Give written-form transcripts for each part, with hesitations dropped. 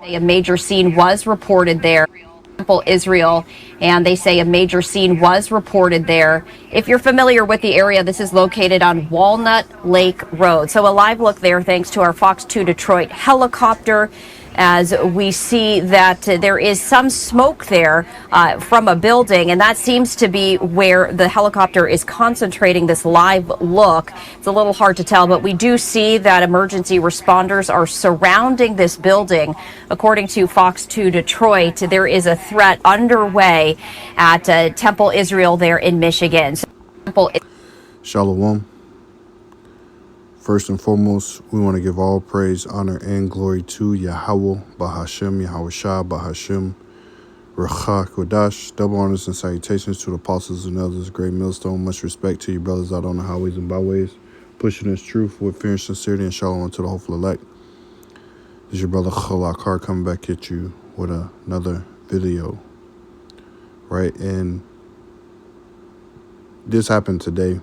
A major scene was reported there. Temple, Israel, and they say a major scene was reported there. If you're familiar with the area, this is located on Walnut Lake Road. So a live look there thanks to our Fox 2 Detroit helicopter, as we see that there is some smoke there from a building, and that seems to be where the helicopter is concentrating this live look. It's a little hard to tell, but we do see that emergency responders are surrounding this building. According to Fox 2 Detroit, there is a threat underway at Temple, Israel there in Michigan. Shalom. First and foremost, we want to give all praise, honor, and glory to Yahweh, Bahashem, Yahweh Shah, Bahashem, Racha, Kodash. Double honors and salutations to the apostles and elders, great millstone. Much respect to you brothers out on the highways and byways, pushing this truth with fear and sincerity, and shalom to the hopeful elect. This is your brother Khalakar coming back at you with another video, right? And this happened today.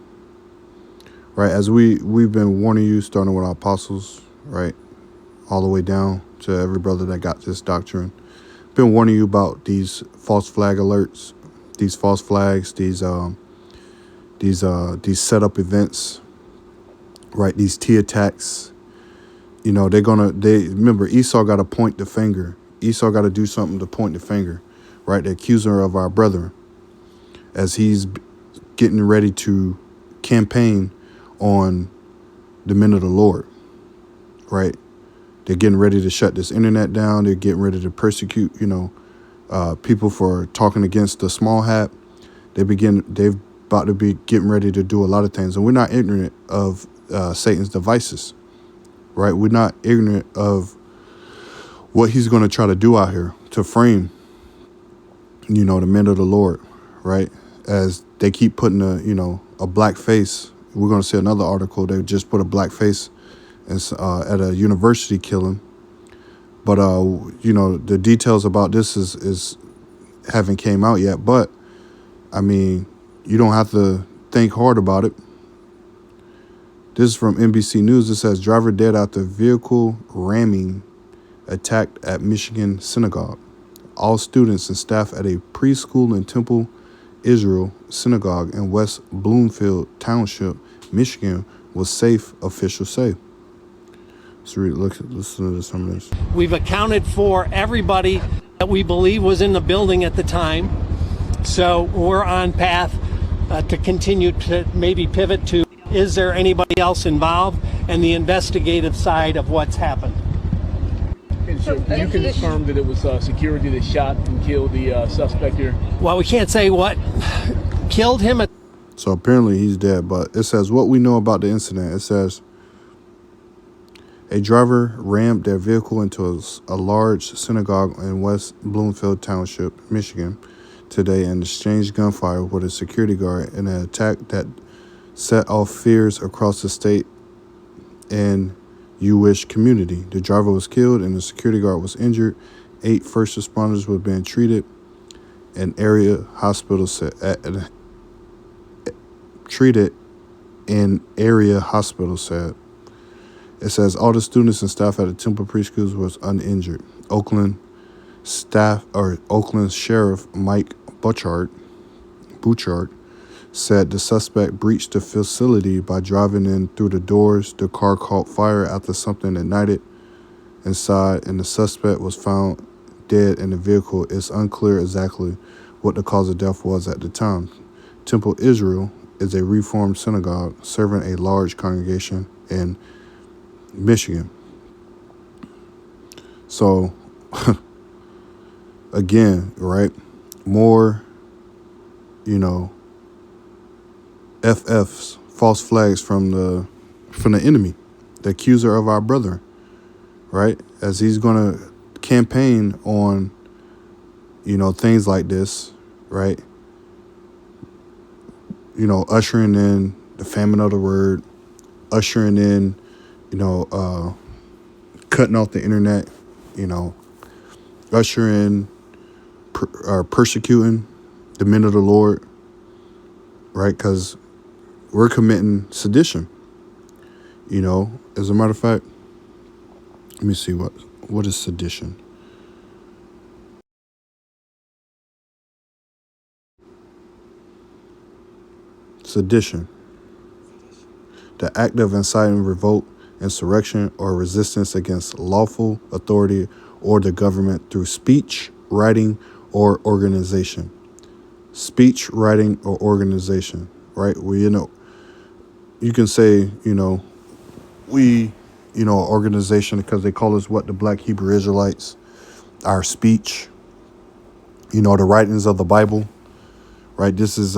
Right, as we've been warning you, starting with our apostles, right, all the way down to every brother that got this doctrine, been warning you about these false flag alerts, these false flags, these setup events, right, these T attacks. You know, they remember Esau got to point the finger. Esau got to do something to point the finger, right? The accuser of our brethren, as he's getting ready to campaign on the men of the Lord, right? They're getting ready to shut this internet down. They're getting ready to persecute, people for talking against the small hat. They've about to be getting ready to do a lot of things. And we're not ignorant of Satan's devices, right? We're not ignorant of what he's going to try to do out here to frame, the men of the Lord, right? As they keep putting a black face. We're going to see another article. They just put a black face at a university killing. But, the details about this is haven't came out yet. But, I mean, you don't have to think hard about it. This is from NBC News. It says, driver dead after vehicle ramming attacked at Michigan synagogue. All students and staff at a preschool in Temple, Israel synagogue in West Bloomfield Township, Michigan, was safe, officials say. Let's listen to some of this. We've accounted for everybody that we believe was in the building at the time. So we're on path to continue to maybe pivot to, is there anybody else involved, and the investigative side of what's happened. And so you confirm that it was security that shot and killed the suspect here? Well, we can't say what killed him. So apparently he's dead, but it says what we know about the incident. It says a driver rammed their vehicle into a large synagogue in West Bloomfield Township, Michigan, today and exchanged gunfire with a security guard in an attack that set off fears across the state and Jewish community. The driver was killed and the security guard was injured. 8 first responders were being treated in area hospital said. It says all the students and staff at the Temple preschools was uninjured. Oakland Sheriff Mike Bouchard said the suspect breached the facility by driving in through the doors. The car caught fire after something ignited inside, and the suspect was found dead in the vehicle. It's unclear exactly what the cause of death was at the time. Temple Israel is a Reformed synagogue serving a large congregation in Michigan. So, again, right, more, FFs, false flags from the enemy, the accuser of our brethren, right? As he's going to campaign on, things like this, right? Ushering in the famine of the word, ushering in, cutting off the internet, ushering, persecuting the men of the Lord, right? Because we're committing sedition, as a matter of fact. Let me see what is sedition. Sedition. The act of inciting revolt, insurrection, or resistance against lawful authority or the government through speech, writing, or organization. Speech, writing, or organization, right? You can say, we, organization, because they call us what? The Black Hebrew Israelites. Our speech, the writings of the Bible, right? This is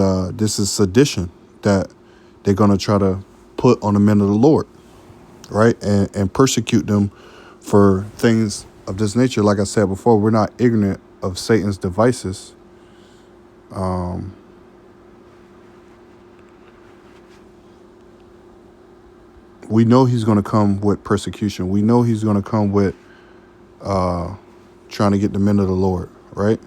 sedition that they're going to try to put on the men of the Lord, right? And persecute them for things of this nature. Like I said before, we're not ignorant of Satan's devices. We know he's going to come with persecution. We know he's going to come with trying to get the men of the Lord, right?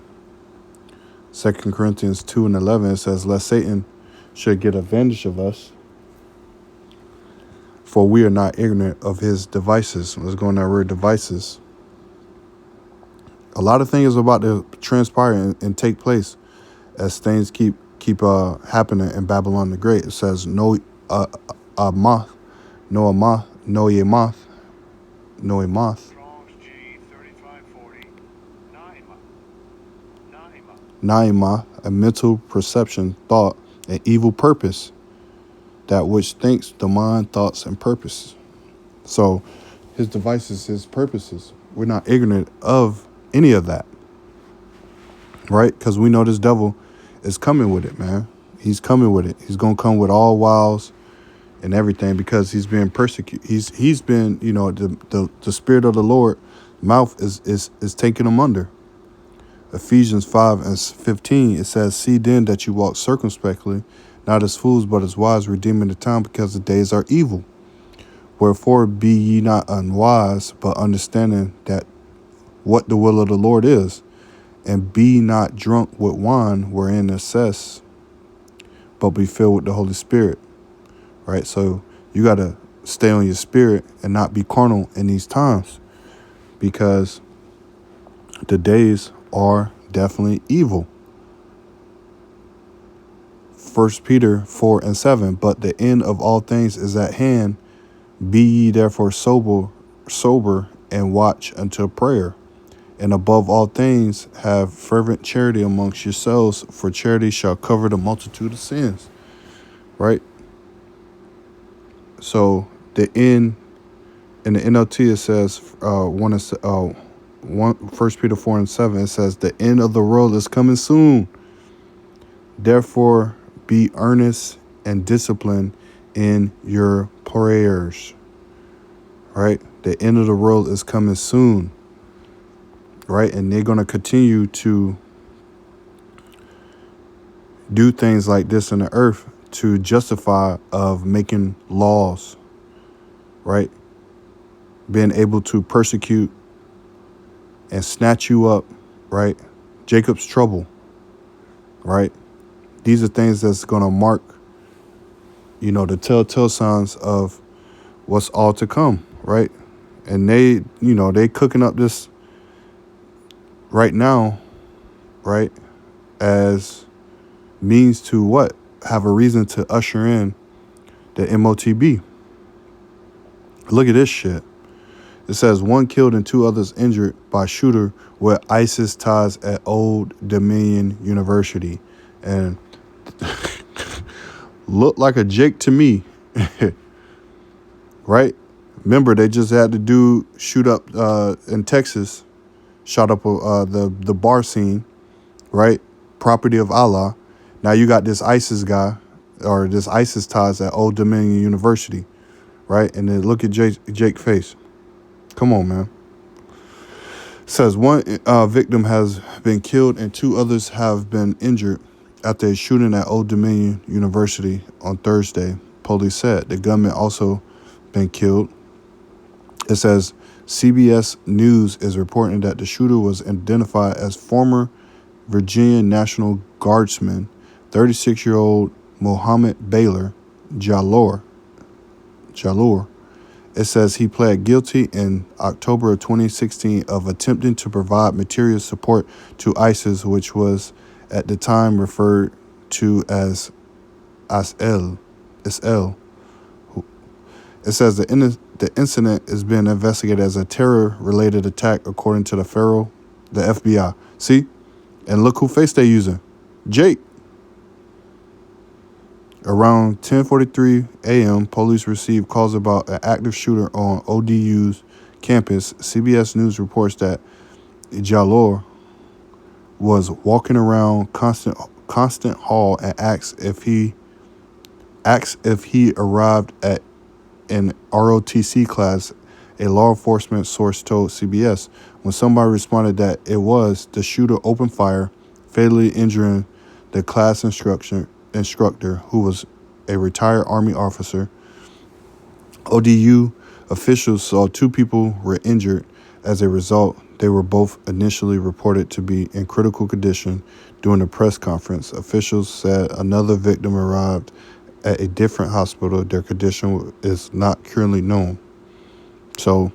2 Corinthians 2:11, it says, lest Satan should get advantage of us, for we are not ignorant of his devices. Let's go on that word devices. A lot of things are about to transpire and take place as things keep happening in Babylon the Great. It says, no Amath, Naima, a mental perception, thought, an evil purpose, that which thinks the mind, thoughts, and purposes. So his devices, his purposes, we're not ignorant of any of that, right? Because we know this devil is coming with it, man. He's coming with it. He's going to come with all wiles and everything because he's being persecuted. He's been, the spirit of the Lord mouth is taking him under. Ephesians 5:15, it says, see then that you walk circumspectly, not as fools, but as wise, redeeming the time, because the days are evil. Wherefore be ye not unwise, but understanding that what the will of the Lord is, and be not drunk with wine wherein excess, but be filled with the Holy Spirit. Right? So you got to stay on your spirit and not be carnal in these times, because the days are definitely evil. 1 Peter 4:7, but the end of all things is at hand. Be ye therefore sober and watch until prayer. And above all things, have fervent charity amongst yourselves, for charity shall cover the multitude of sins. Right? So the end, in the NLT, it says, 1 Peter 4:7, it says, the end of the world is coming soon. Therefore, be earnest and disciplined in your prayers. Right? The end of the world is coming soon. Right? And they're going to continue to do things like this in the earth to justify of making laws. Right? Being able to persecute and snatch you up. Right? Jacob's trouble. Right? These are things that's going to mark, the telltale signs of what's all to come, right? And they cooking up this right now, right, as means to what? Have a reason to usher in the MOTB. Look at this shit. It says 1 killed and 2 others injured by shooter with ISIS ties at Old Dominion University. And looked like a Jake to me. Right? Remember, they just had the dude shoot up in Texas, shot up the bar scene, right? Property of Allah. Now you got this ISIS guy, or this ISIS ties at Old Dominion University, right? And then look at Jake's face. Come on, man. It says 1 victim has been killed and 2 others have been injured after a shooting at Old Dominion University on Thursday, police said. The gunman also been killed. It says CBS News is reporting that the shooter was identified as former Virginia National Guardsman, 36-year-old Mohammed Baylor Jallour. It says he pled guilty in October of 2016 of attempting to provide material support to ISIS, which was at the time referred to as Asel. Isel. It says the incident is being investigated as a terror-related attack, according to the FBI. See? And look who face they're using. Jake. Around 10:43 a.m., police received calls about an active shooter on ODU's campus. CBS News reports that Jalor was walking around Constant Hall and asked if he arrived at an ROTC class. A law enforcement source told CBS. When somebody responded that it was, the shooter opened fire, fatally injuring the class instructor, who was a retired Army officer. ODU officials saw 2 people were injured. As a result, they were both initially reported to be in critical condition. During a press conference, officials said another victim arrived at a different hospital. Their condition is not currently known. So,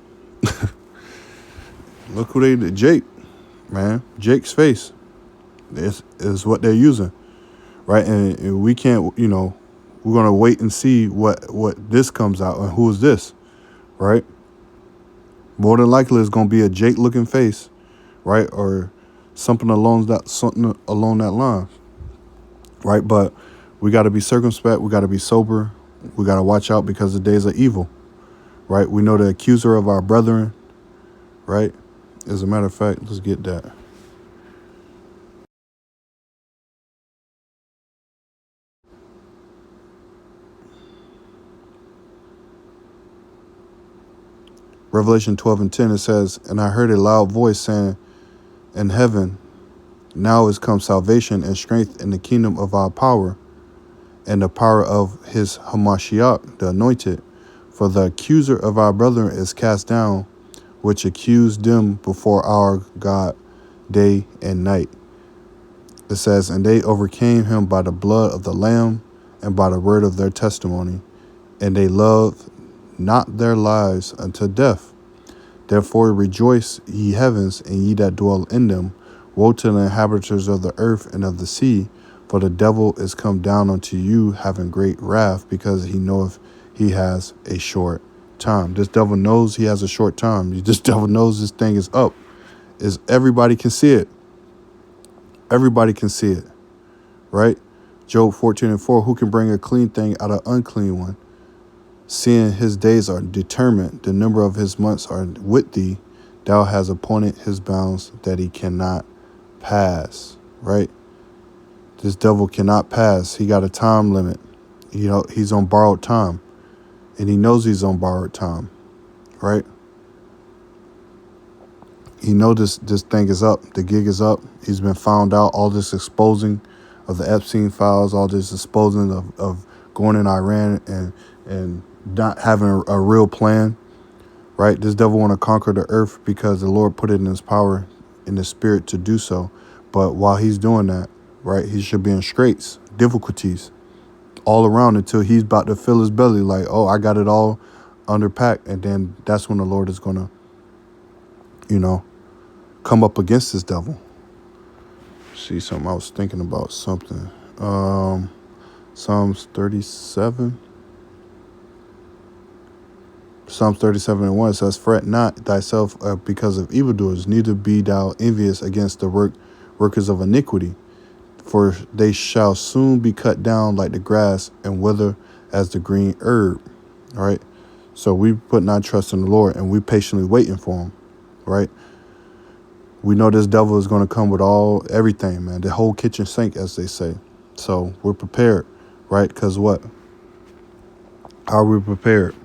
look who they did. Jake, man. Jake's face is what they're using. Right? And we can't, we're going to wait and see what this comes out and who is this, right? More than likely, it's going to be a Jake-looking face, right? Or something along that line, right? But we got to be circumspect. We got to be sober. We got to watch out because the days are evil, right? We know the accuser of our brethren, right? As a matter of fact, let's get that. Revelation 12:10, it says, and I heard a loud voice saying in heaven, now is come salvation and strength in the kingdom of our power and the power of his Hamashiach, the anointed. For the accuser of our brethren is cast down, which accused them before our God day and night. It says, and they overcame him by the blood of the Lamb and by the word of their testimony, and they loved not their lives unto death. Therefore rejoice, ye heavens, and ye that dwell in them. Woe to the inhabitants of the earth and of the sea, for the devil is come down unto you, having great wrath, because he knoweth he has a short time. This devil knows he has a short time. This devil knows this thing is up. Everybody can see it. Everybody can see it, right? Job 14:4, who can bring a clean thing out of unclean one? Seeing his days are determined, the number of his months are with thee. Thou hast appointed his bounds that he cannot pass, right? This devil cannot pass. He got a time limit. He's on borrowed time, and he knows he's on borrowed time, right? He knows this thing is up. The gig is up. He's been found out. All this exposing of the Epstein files, all this exposing of going in Iran and not having a real plan, right? This devil want to conquer the earth because the Lord put it in his power, in his spirit to do so. But while he's doing that, right, he should be in straits, difficulties all around until he's about to fill his belly like, oh, I got it all under pack. And then that's when the Lord is going to, come up against this devil. See something, I was thinking about something. Psalms 37. Psalms 37:1 says, fret not thyself because of evildoers, neither be thou envious against the workers of iniquity, for they shall soon be cut down like the grass and wither as the green herb. All right. So we putting our trust in the Lord and we patiently waiting for him. Right. We know this devil is going to come with everything, man. The whole kitchen sink, as they say. So we're prepared. Right. Because what? How are we prepared?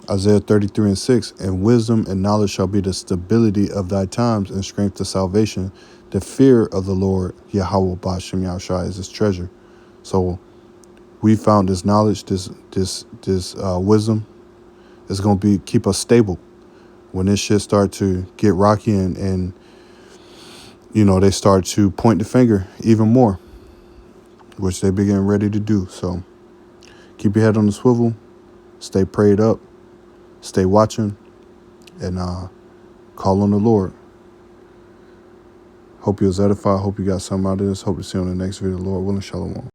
Isaiah 33:6, and wisdom and knowledge shall be the stability of thy times, and strength to salvation. The fear of the Lord, Yahweh Bashem Yahushua, is his treasure. So we found this knowledge, this wisdom is going to keep us stable. When this shit start to get rocky and they start to point the finger even more, which they begin ready to do. So keep your head on the swivel, stay prayed up, stay watching, and call on the Lord. Hope you was edified. Hope you got something out of this. Hope to see you on the next video. Lord willing, shalom.